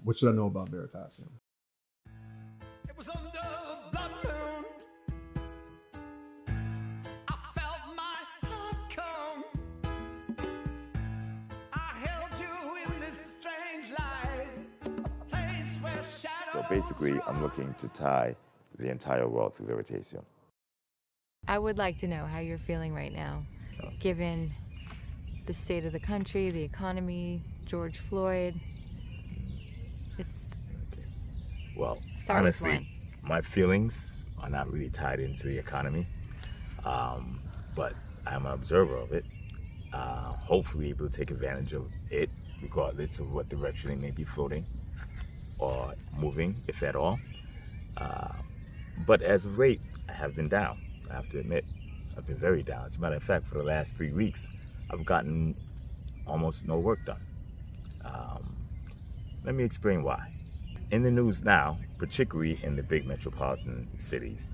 What should I know about Veritasium? It was under the blood moon. I felt my heart come. I held you in this strange light, a place where shadows. So basically, I'm looking to tie the entire world through Veritasium. I would like to know how you're feeling right now, given the state of the country, the economy, George Floyd. Well, honestly, my feelings are not really tied into the economy, but I'm an observer of it, hopefully able to take advantage of it, regardless of what direction it may be floating or moving, if at all. But as of late, I have been down. I have to admit, I've been very down. As a matter of fact, for the last 3 weeks, I've gotten almost no work done. Let me explain why. In the news now, particularly in the big metropolitan cities,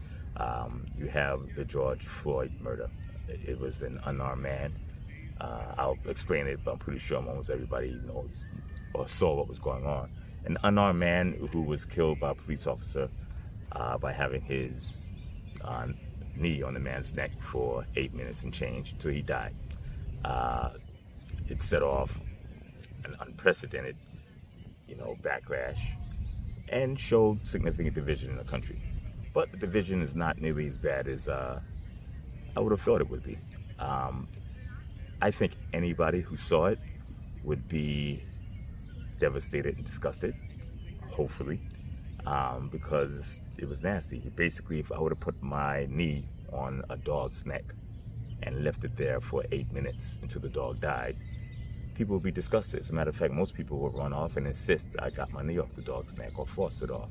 you have the George Floyd murder. It was an unarmed man. I'll explain it, but I'm pretty sure almost everybody knows or saw what was going on. An unarmed man who was killed by a police officer by having his knee on the man's neck for 8 minutes and change until he died. It set off an unprecedented, backlash and showed significant division in the country. But the division is not nearly as bad as I would have thought it would be. I think anybody who saw it would be devastated and disgusted, hopefully, because it was nasty. Basically, if I would have put my knee on a dog's neck and left it there for 8 minutes until the dog died, people would be disgusted. As a matter of fact, most people would run off and insist I got my knee off the dog's neck or forced it off.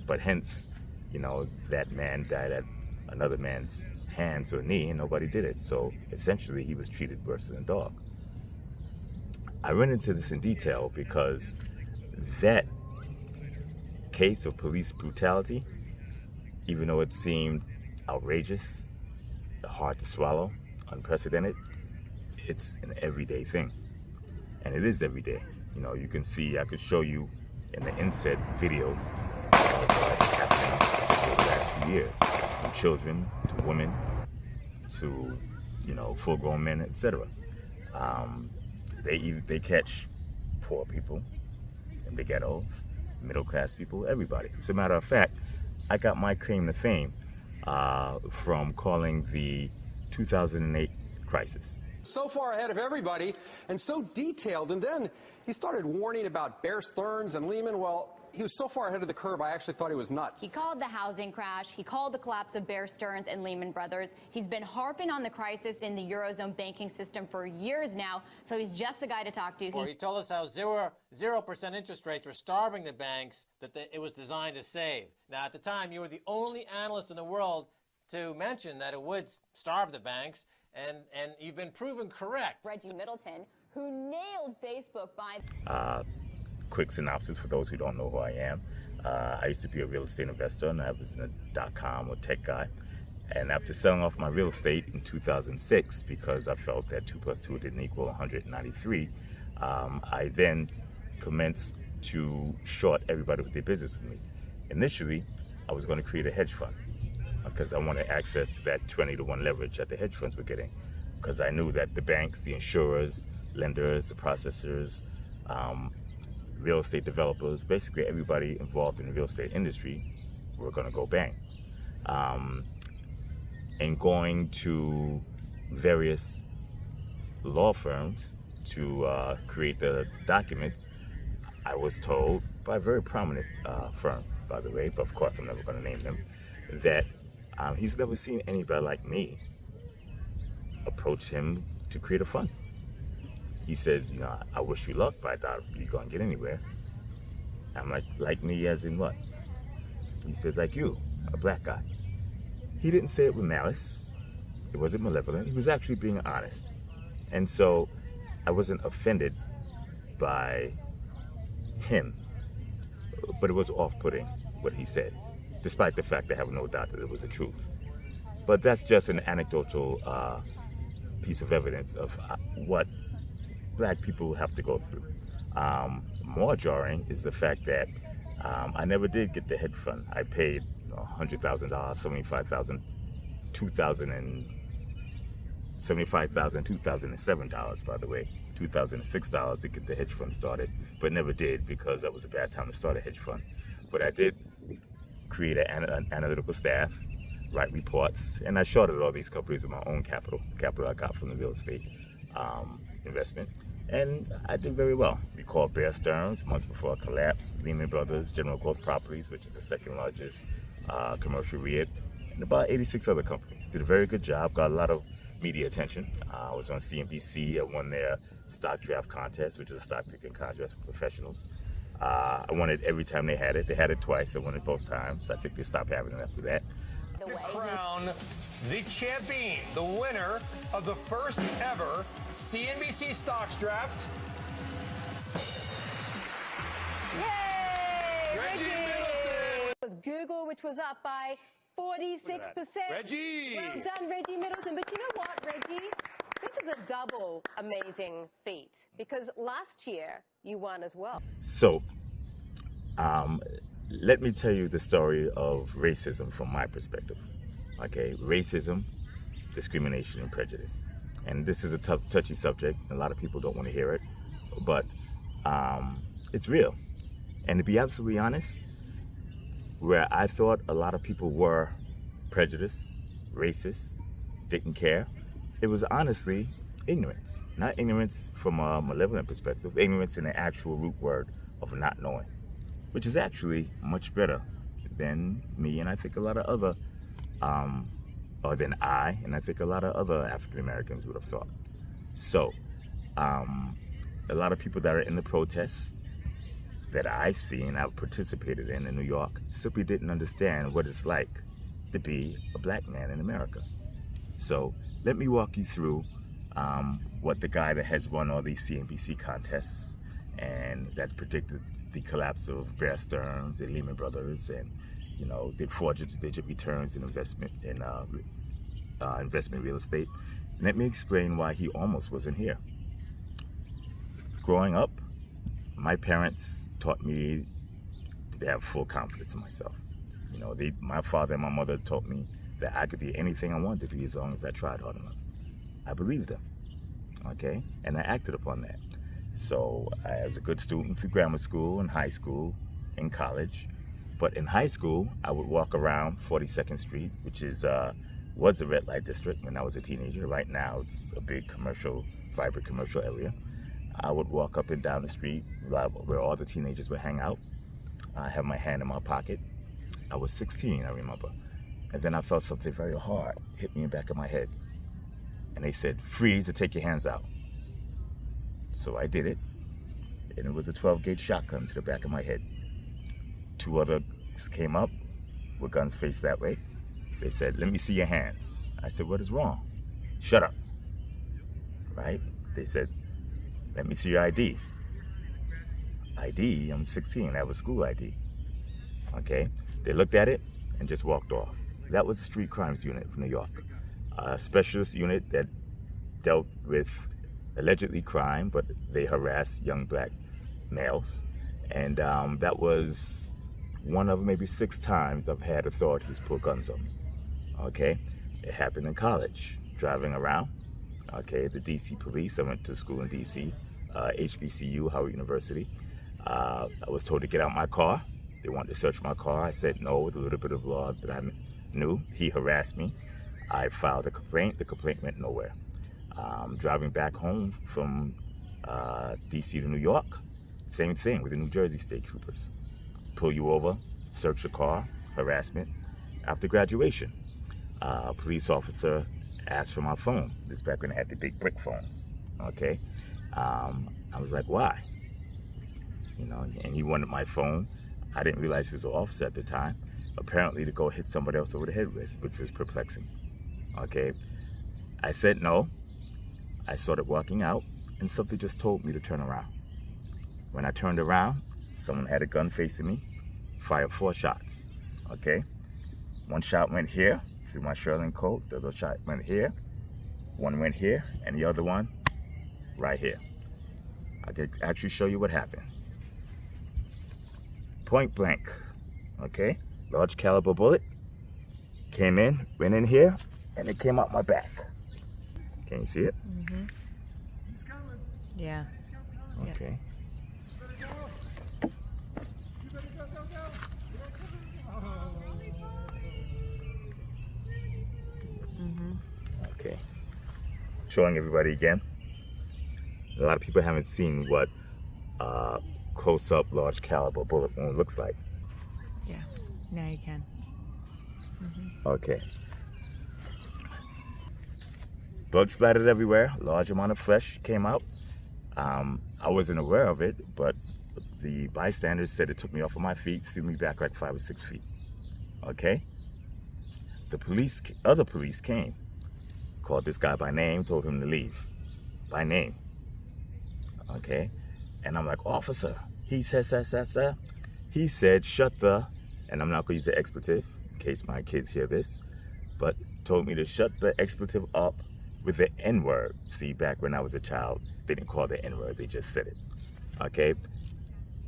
But hence, that man died at another man's hands or knee and nobody did it. So essentially, he was treated worse than a dog. I went into this in detail because that case of police brutality, even though it seemed outrageous, hard to swallow, unprecedented, it's an everyday thing. And it is every day. You can see, I could show you in the inset videos of what's happening over the last few years, from children to women to, full-grown men, etc. They catch poor people in the ghettos, middle-class people, everybody. As a matter of fact, I got my claim to fame from calling the 2008 crisis. So far ahead of everybody and so detailed, and then he started warning about Bear Stearns and Lehman. Well, he was so far ahead of the curve, I actually thought he was nuts. He called the housing crash. He called the collapse of Bear Stearns and Lehman Brothers. He's been harping on the crisis in the Eurozone banking system for years now, so he's just the guy to talk to. He told us how 0% interest rates were starving the banks that it was designed to save. Now, at the time, you were the only analyst in the world to mention that it would starve the banks, and you've been proven correct. Reggie Middleton, who nailed Facebook by... Quick synopsis for those who don't know who I am. I used to be a real estate investor, and I was in a .com or tech guy. And after selling off my real estate in 2006, because I felt that 2 + 2 didn't equal 193, I then commenced to short everybody with their business with me. Initially, I was going to create a hedge fund because I wanted access to that 20-to-1 leverage that the hedge funds were getting, because I knew that the banks, the insurers, lenders, the processors, real estate developers, basically everybody involved in the real estate industry were going to go bang. And going to various law firms to create the documents, I was told by a very prominent firm, by the way, but of course I'm never going to name them, that he's never seen anybody like me approach him to create a fund. He says, I wish you luck, but I doubt you're going to get anywhere. I'm like me as in what? He says, like you, a black guy. He didn't say it with malice. It wasn't malevolent. He was actually being honest. And so I wasn't offended by him, but it was off-putting what he said, despite the fact I have no doubt that it was the truth. But that's just an anecdotal piece of evidence of what black people have to go through. More jarring is the fact that I never did get the hedge fund. I paid $100,000, $75,000, $2007, by the way, $2006 to get the hedge fund started, but never did because that was a bad time to start a hedge fund. But I did create an analytical staff, write reports, and I shorted all these companies with my own capital I got from the real estate investment. And I did very well. We called Bear Stearns months before it collapsed, Lehman Brothers, General Growth Properties, which is the second largest commercial REIT, and about 86 other companies. Did a very good job, got a lot of media attention. I was on CNBC. I won their stock draft contest, which is a stock picking contest for professionals. I won it every time they had it. They had it twice. I won it both times. I think they stopped having it after that. Crown the champion, the winner of the first ever CNBC Stocks Draft. Yay! Reggie Middleton. It was Google, which was up by 46%. Reggie! Well done, Reggie Middleton. But you know what, Reggie? This is a double amazing feat because last year you won as well. So, let me tell you the story of racism from my perspective. Okay, racism, discrimination, and prejudice. And this is a touchy subject. A lot of people don't want to hear it, but it's real. And to be absolutely honest, where I thought a lot of people were prejudiced, racist, didn't care, it was honestly ignorance. Not ignorance from a malevolent perspective, ignorance in the actual root word of not knowing, which is actually much better than me and I think a lot of other, or than I, and I think a lot of other African Americans would have thought. So, a lot of people that are in the protests that I've seen, I've participated in New York, simply didn't understand what it's like to be a black man in America. So, let me walk you through what the guy that has won all these CNBC contests and that predicted the collapse of Bear Stearns and Lehman Brothers, and did 4-digit returns in investment real estate. Let me explain why he almost wasn't here. Growing up, my parents taught me to have full confidence in myself. My father and my mother taught me that I could be anything I wanted to be as long as I tried hard enough. I believed them, okay, and I acted upon that. So I was a good student through grammar school and high school and college. But in high school, I would walk around 42nd Street, which was the red light district when I was a teenager. Right now, it's a big vibrant commercial area. I would walk up and down the street where all the teenagers would hang out. I have my hand in my pocket. I was 16, I remember. And then I felt something very hard hit me in the back of my head. And they said, freeze or take your hands out. So I did it, and it was a 12-gauge shotgun to the back of my head. 2 others came up with guns faced that way. They said, let me see your hands. I said, what is wrong? Shut up. Right? They said, let me see your ID. ID, I'm 16, I have a school ID. Okay? They looked at it and just walked off. That was the street crimes unit from New York. A specialist unit that dealt with allegedly crime, but they harassed young black males. And that was one of maybe 6 times I've had authorities pull guns on me. Okay? It happened in college, driving around. Okay, the DC police, I went to school in DC, HBCU, Howard University. I was told to get out my car. They wanted to search my car. I said no with a little bit of law that I knew. He harassed me. I filed a complaint. The complaint went nowhere. Driving back home from DC to New York, same thing with the New Jersey State Troopers. Pull you over, search your car, harassment. After graduation, a police officer asked for my phone. This is back when I had the big brick phones, okay? I was like, why? And he wanted my phone. I didn't realize he was an officer at the time, apparently to go hit somebody else over the head with, which was perplexing, okay? I said no. I started walking out, and something just told me to turn around. When I turned around, someone had a gun facing me, fired 4 shots, okay? 1 shot went here, through my Sherlin coat. The other shot went here, 1 went here, and the other one right here. I can actually show you what happened. Point blank, okay? Large caliber bullet. Came in, went in here, and it came out my back. Can you see it? Mm-hmm. Yeah. Okay. Okay. Showing everybody again. A lot of people haven't seen what close-up large caliber bullet wound looks like. Yeah. Now you can. Okay. Blood splattered everywhere. Large amount of flesh came out. I wasn't aware of it, but the bystanders said it took me off of my feet, threw me back like 5 or 6 feet. Okay. The other police came, called this guy by name, told him to leave. By name. Okay. And I'm like, officer. He said, sir. He said, shut the, and I'm not going to use the expletive in case my kids hear this, but told me to shut the expletive up with the N-word. See, back when I was a child, they didn't call the N-word, they just said it. Okay.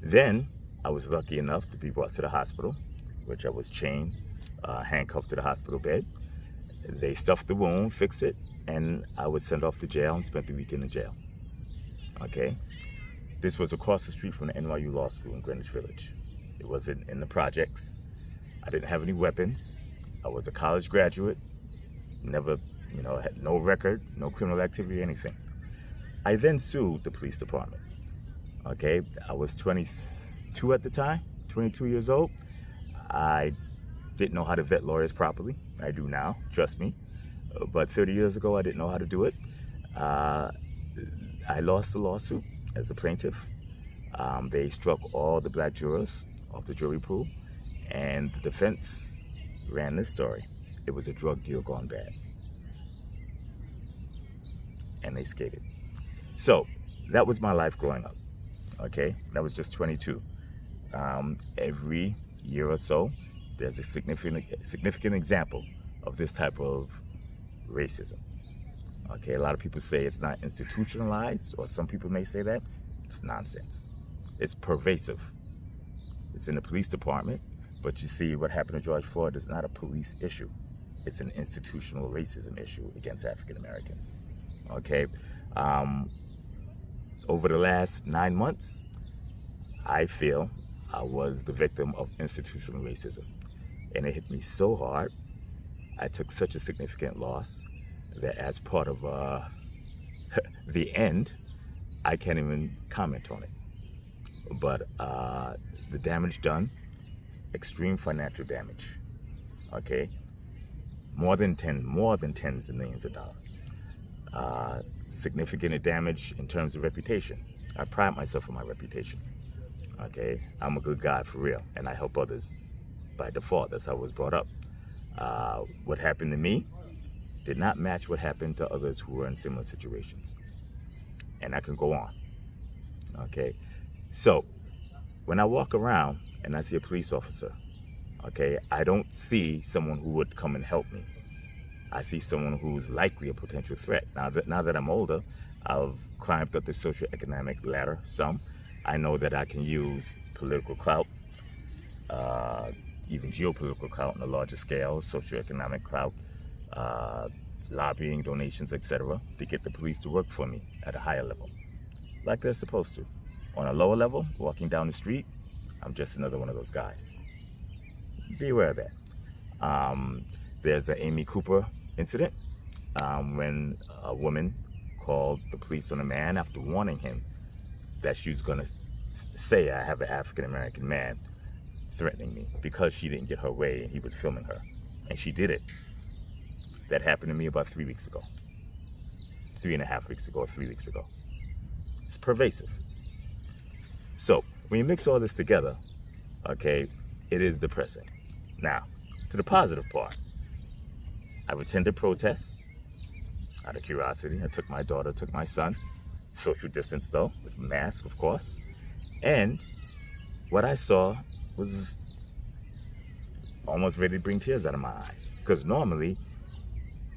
Then I was lucky enough to be brought to the hospital, which I was chained, handcuffed to the hospital bed. They stuffed the wound, fixed it, and I was sent off to jail and spent the weekend in jail. Okay. This was across the street from the NYU Law School in Greenwich Village. It wasn't in the projects. I didn't have any weapons. I was a college graduate. Never, had no record, no criminal activity, anything. I then sued the police department. Okay, I was 22 at the time, 22 years old. I didn't know how to vet lawyers properly. I do now, trust me. But 30 years ago, I didn't know how to do it. I lost the lawsuit as a plaintiff. They struck all the black jurors off the jury pool, and the defense ran this story. It was a drug deal gone bad. And they skated. So that was my life growing up. Okay, that was just 22. Every year or so, there's a significant example of this type of racism. Okay, a lot of people say it's not institutionalized, or some people may say that. It's nonsense. It's pervasive. It's in the police department, but you see what happened to George Floyd is not a police issue. It's an institutional racism issue against African Americans. Okay, over the last 9 months, I feel I was the victim of institutional racism. And it hit me so hard, I took such a significant loss that as part of the end, I can't even comment on it. But the damage done, extreme financial damage, okay? More than tens of millions of dollars. Significant damage in terms of reputation. I pride myself on my reputation, okay? I'm a good guy for real, and I help others by default. That's how I was brought up. What happened to me did not match what happened to others who were in similar situations. And I can go on, okay? So, when I walk around and I see a police officer, okay, I don't see someone who would come and help me. I see someone who's likely a potential threat. Now that I'm older, I've climbed up the socioeconomic ladder some. I know that I can use political clout, even geopolitical clout on a larger scale, socioeconomic clout, lobbying, donations, etc., to get the police to work for me at a higher level, like they're supposed to. On a lower level, walking down the street, I'm just another one of those guys. Be aware of that. There's an Amy Cooper incident when a woman called the police on a man after warning him that she was going to say, I have an African-American man threatening me, because she didn't get her way and he was filming her. And she did it. That happened to me about 3 weeks ago. 3.5 weeks ago, or 3 weeks ago. It's pervasive. So, when you mix all this together, okay, it is depressing. Now, to the positive part, I've attended protests out of curiosity. I took my daughter, took my son, social distance though, with a mask, of course. And what I saw was almost ready to bring tears out of my eyes. Because normally,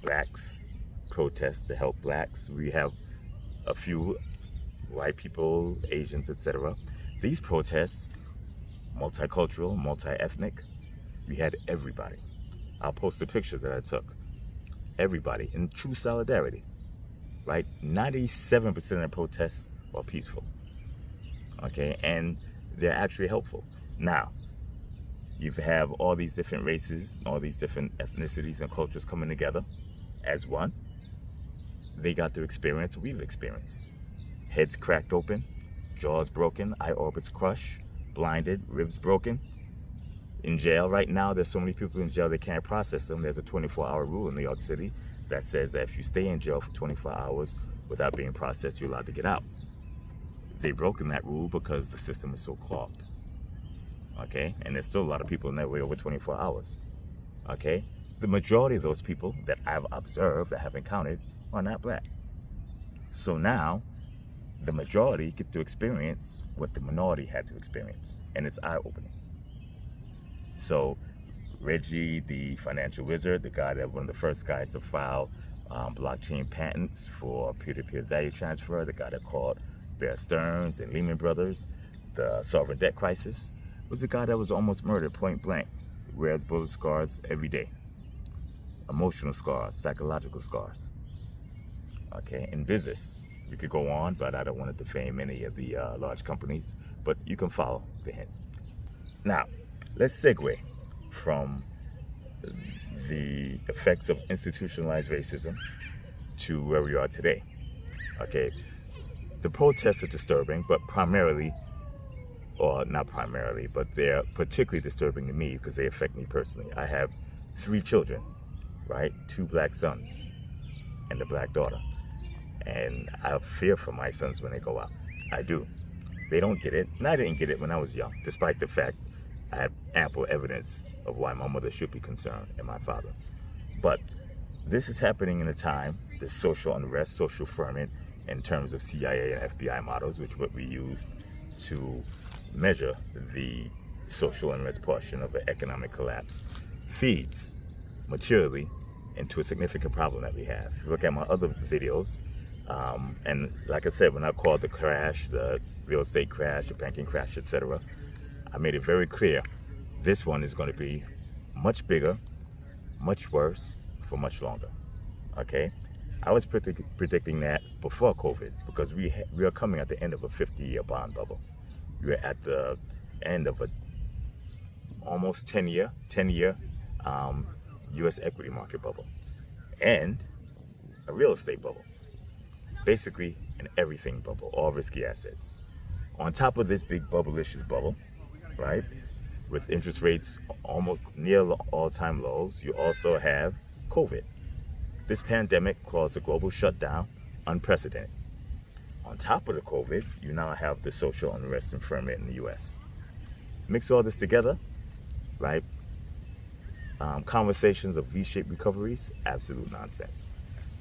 blacks protest to help blacks. We have a few white people, Asians, etc. These protests, multicultural, multi-ethnic, we had everybody. I'll post a picture that I took. Everybody in true solidarity, right? 97% of the protests are peaceful, okay? And they're actually helpful. Now, you have all these different races, all these different ethnicities and cultures coming together as one. They got to experience what we've experienced. Heads cracked open, jaws broken, eye orbits crushed, blinded, ribs broken. In jail right now, there's so many people in jail they can't process them. There's a 24-hour rule in New York City that says that if you stay in jail for 24 hours without being processed, you're allowed to get out. They've broken that rule because the system is so clogged. Okay? And there's still a lot of people in there way over 24 hours. Okay? The majority of those people that I've observed, that have encountered, are not black. So now, the majority get to experience what the minority had to experience. And it's eye-opening. So Reggie, the financial wizard, the guy that one of the first guys to file blockchain patents for peer-to-peer value transfer, the guy that called Bear Stearns and Lehman Brothers the sovereign debt crisis, was the guy that was almost murdered point blank, wears bullet scars every day, emotional scars, psychological scars. Okay, in business, we could go on, but I don't want to defame any of the large companies, but you can follow the hint. Now, let's segue from the effects of institutionalized racism to where we are today. Okay, the protests are disturbing, but primarily, or not primarily, but they're particularly disturbing to me because they affect me personally. I have 3 children, right? 2 black sons and a black daughter. And I fear for my sons when they go out. I do. They don't get it, and I didn't get it when I was young, despite the fact I have ample evidence of why my mother should be concerned and my father. But this is happening in a time, the social unrest, social ferment, in terms of CIA and FBI models, which is what we use to measure the social unrest portion of an economic collapse, feeds materially into a significant problem that we have. If you look at my other videos, and like I said, when I called the crash, the real estate crash, the banking crash, etc., I made it very clear this one is going to be much bigger, much worse, for much longer. Okay? I was predicting that before COVID because we are coming at the end of a 50-year bond bubble. We're at the end of a almost 10-year U.S. equity market bubble and a real estate bubble. Basically an everything bubble, all risky assets. On top of this big bubblicious bubble, right, with interest rates almost near all-time lows, you also have COVID. This pandemic caused a global shutdown, unprecedented. On top of the COVID, you now have the social unrest and ferment in the U.S. Mix all this together, right? Conversations of V-shaped recoveries, absolute nonsense.